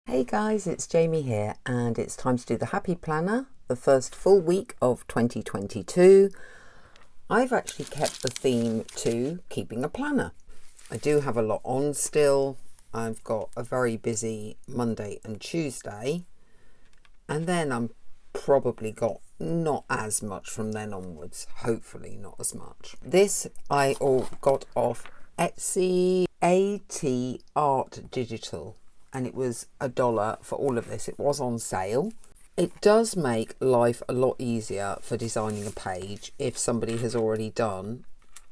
Hey guys, it's Jamie here, and it's time to do the Happy Planner, the first full week of 2022. I've actually kept the theme to keeping a planner. I do have a lot on still. I've got a very busy Monday and Tuesday, and then I'm probably got not as much from then onwards. Hopefully not as much. This I all got off Etsy, Art Digital, and it was $1 for all of this. It was on sale. It does make life a lot easier for designing a page if somebody has already done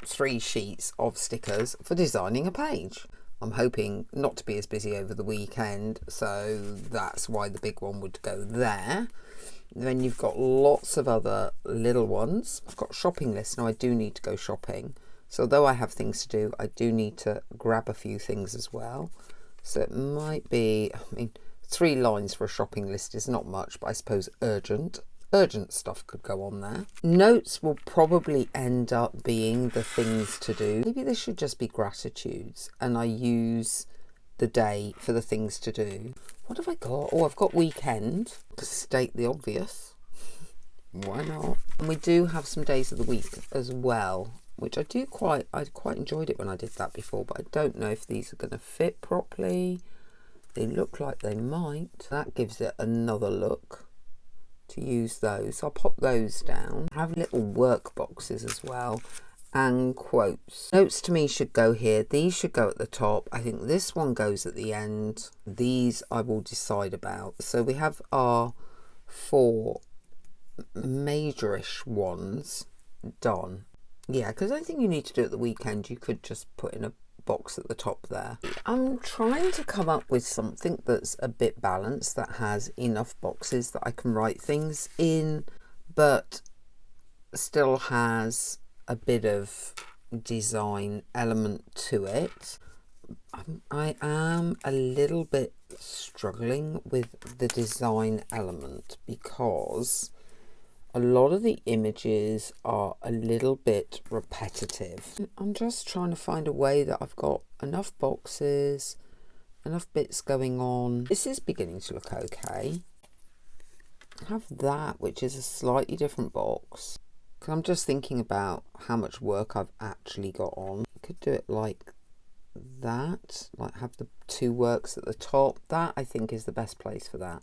3 sheets of stickers for designing a page. I'm hoping not to be as busy over the weekend, so that's why the big one would go there. Then you've got lots of other little ones. I've got a shopping list. Now I do need to go shopping, so although I have things to do, I do need to grab a few things as well. So it might be, 3 lines for a shopping list is not much, but I suppose urgent stuff could go on there. Notes will probably end up being the things to do. Maybe this should just be gratitudes, and I use the day for the things to do. What have I got? Oh, I've got weekend, to state the obvious. Why not? And we do have some days of the week as well, which I quite enjoyed it when I did that before, but I don't know if these are going to fit properly. They look like they might. That gives it another look to use those. I'll pop those down. I have little work boxes as well, and quotes. Notes to me should go here. These should go at the top. I think this one goes at the end. These I will decide about. So we have our 4 majorish ones done. Yeah, because I don't think you need to do it at the weekend. You could just put in a box at the top there. I'm trying to come up with something that's a bit balanced, that has enough boxes that I can write things in, but still has a bit of design element to it. I am a little bit struggling with the design element because a lot of the images are a little bit repetitive. I'm just trying to find a way that I've got enough boxes, enough bits going on. This is beginning to look okay. I have that, which is a slightly different box. I'm just thinking about how much work I've actually got on. I could do it like that, like have the 2 works at the top. That I think is the best place for that.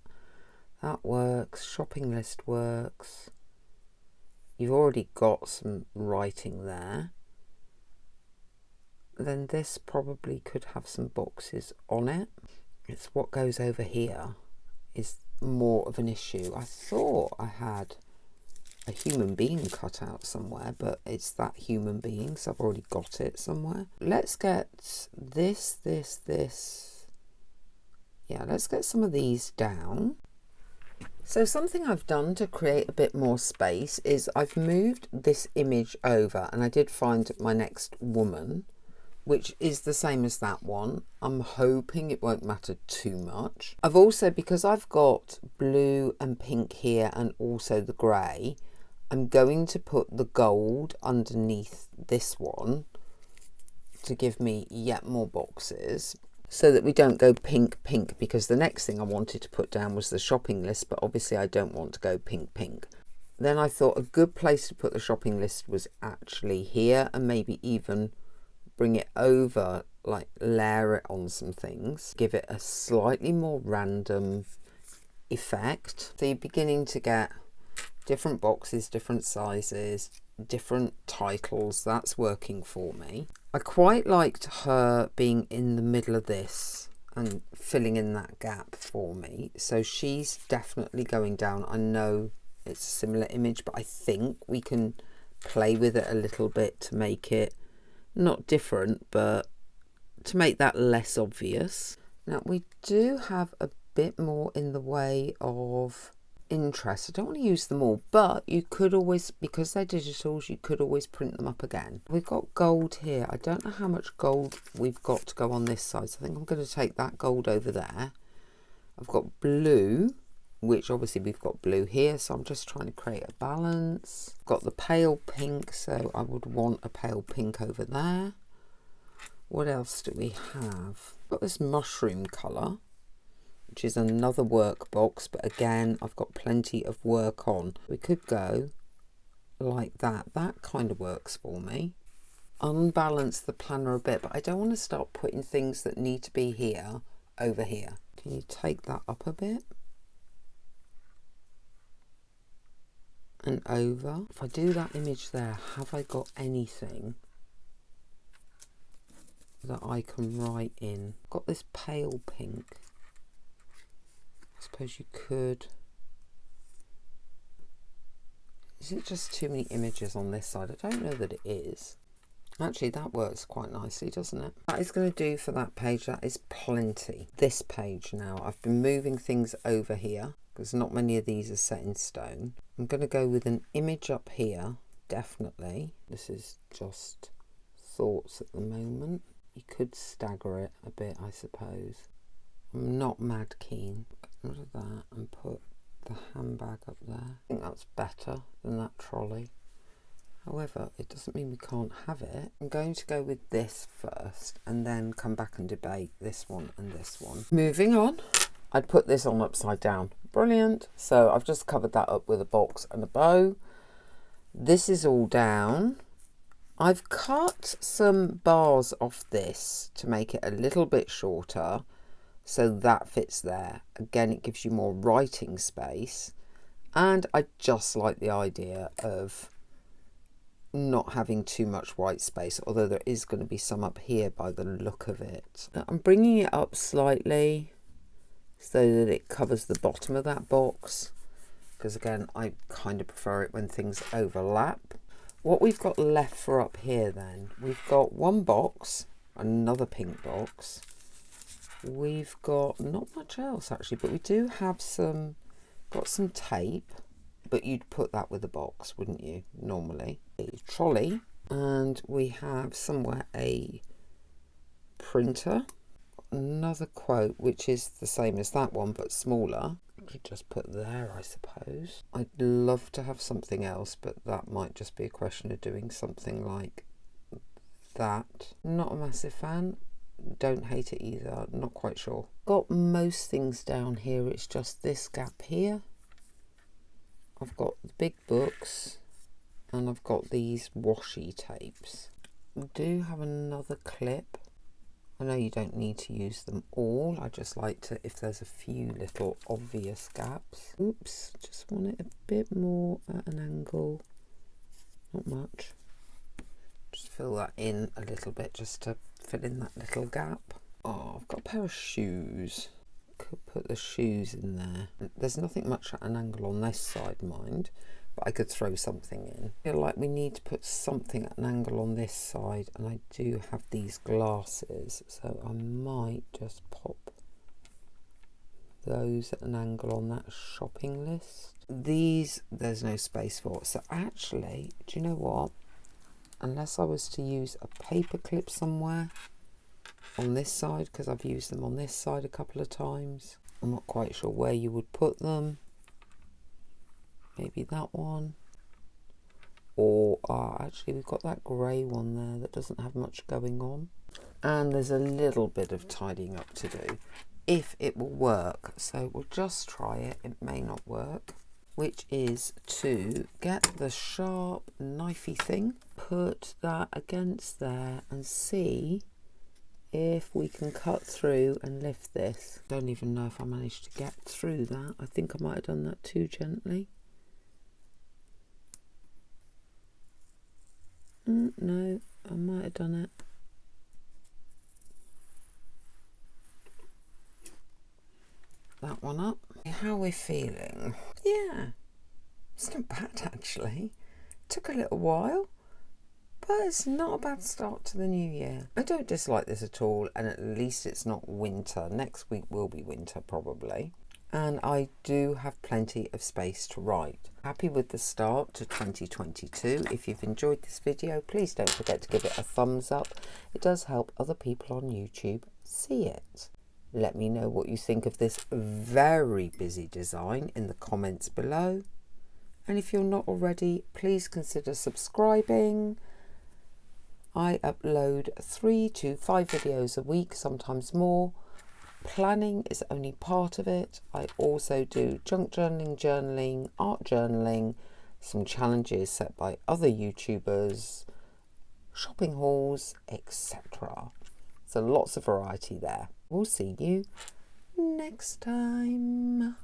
That works. Shopping list works. You've already got some writing there. Then this probably could have some boxes on it. It's what goes over here is more of an issue. I thought I had a human being cut out somewhere, but it's that human being, so I've already got it somewhere. Let's get this. Yeah, let's get some of these down. So something I've done to create a bit more space is I've moved this image over, and I did find my next woman, which is the same as that one. I'm hoping it won't matter too much. I've also, because I've got blue and pink here and also the grey, I'm going to put the gold underneath this one to give me yet more boxes, so that we don't go pink, because the next thing I wanted to put down was the shopping list, but obviously I don't want to go pink. Then I thought a good place to put the shopping list was actually here, and maybe even bring it over, like layer it on some things, give it a slightly more random effect. So you're beginning to get different boxes, different sizes, different titles. That's working for me. I quite liked her being in the middle of this and filling in that gap for me, so she's definitely going down. I know it's a similar image, but I think we can play with it a little bit to make it not different, but to make that less obvious. Now we do have a bit more in the way of interest. I don't want to use them all, but you could always, because they're digitals, you could always print them up again. We've got gold here. I don't know how much gold we've got to go on this side, so I think I'm going to take that gold over there. I've got blue, which obviously we've got blue here, so I'm just trying to create a balance. Got the pale pink, so I would want a pale pink over there. What else do we have? Got this mushroom colour, which is another workbox, but again, I've got plenty of work on. We could go like that. That kind of works for me. Unbalance the planner a bit, but I don't want to start putting things that need to be here over here. Can you take that up a bit? And over. If I do that image there, have I got anything that I can write in? I've got this pale pink. I suppose you could. Is it just too many images on this side? I don't know that it is. Actually, that works quite nicely, doesn't it? That is going to do for that page. That is plenty. This page now, I've been moving things over here because not many of these are set in stone. I'm going to go with an image up here, definitely. This is just thoughts at the moment. You could stagger it a bit, I suppose. I'm not mad keen. Get rid of that and put the handbag up there. I think that's better than that trolley. However, it doesn't mean we can't have it. I'm going to go with this first and then come back and debate this one and this one. Moving on, I'd put this on upside down. Brilliant. So I've just covered that up with a box and a bow. This is all down. I've cut some bars off this to make it a little bit shorter so that fits there. Again, it gives you more writing space. And I just like the idea of not having too much white space, although there is going to be some up here by the look of it. I'm bringing it up slightly so that it covers the bottom of that box, because again, I kind of prefer it when things overlap. What we've got left for up here then, we've got one box, another pink box. We've got not much else actually, but we do have got some tape. But you'd put that with a box, wouldn't you, normally? A trolley, and we have somewhere a printer. Another quote, which is the same as that one, but smaller. You could just put there, I suppose. I'd love to have something else, but that might just be a question of doing something like that. Not a massive fan. Don't hate it either, not quite sure. Got most things down here, it's just this gap here. I've got the big books and I've got these washi tapes. We do have another clip. I know you don't need to use them all. I just like to, if there's a few little obvious gaps. Oops, just want it a bit more at an angle. Not much. Just fill that in a little bit just to fill in that little gap. Oh, I've got a pair of shoes. Could put the shoes in there. There's nothing much at an angle on this side, mind, but I could throw something in. I feel like we need to put something at an angle on this side, and I do have these glasses, so I might just pop those at an angle on that shopping list. These there's no space for, so actually, do you know what? Unless I was to use a paper clip somewhere on this side, because I've used them on this side a couple of times. I'm not quite sure where you would put them. Maybe that one. Or actually we've got that grey one there that doesn't have much going on. And there's a little bit of tidying up to do, if it will work. So we'll just try it. It may not work. Which is to get the sharp knifey thing, put that against there and see if we can cut through and lift this. Don't even know if I managed to get through that. I think I might have done that too gently. No, I might have done it. That one up. How are we feeling? Yeah, it's not bad actually. Took a little while, but it's not a bad start to the new year. I don't dislike this at all, and at least it's not winter. Next week will be winter probably. And I do have plenty of space to write. Happy with the start to 2022. If you've enjoyed this video, please don't forget to give it a thumbs up. It does help other people on YouTube see it. Let me know what you think of this very busy design in the comments below. And if you're not already, please consider subscribing. I upload 3 to 5 videos a week, sometimes more. Planning is only part of it. I also do junk journaling, journaling, art journaling, some challenges set by other YouTubers, shopping hauls, etc. So lots of variety there. We'll see you next time.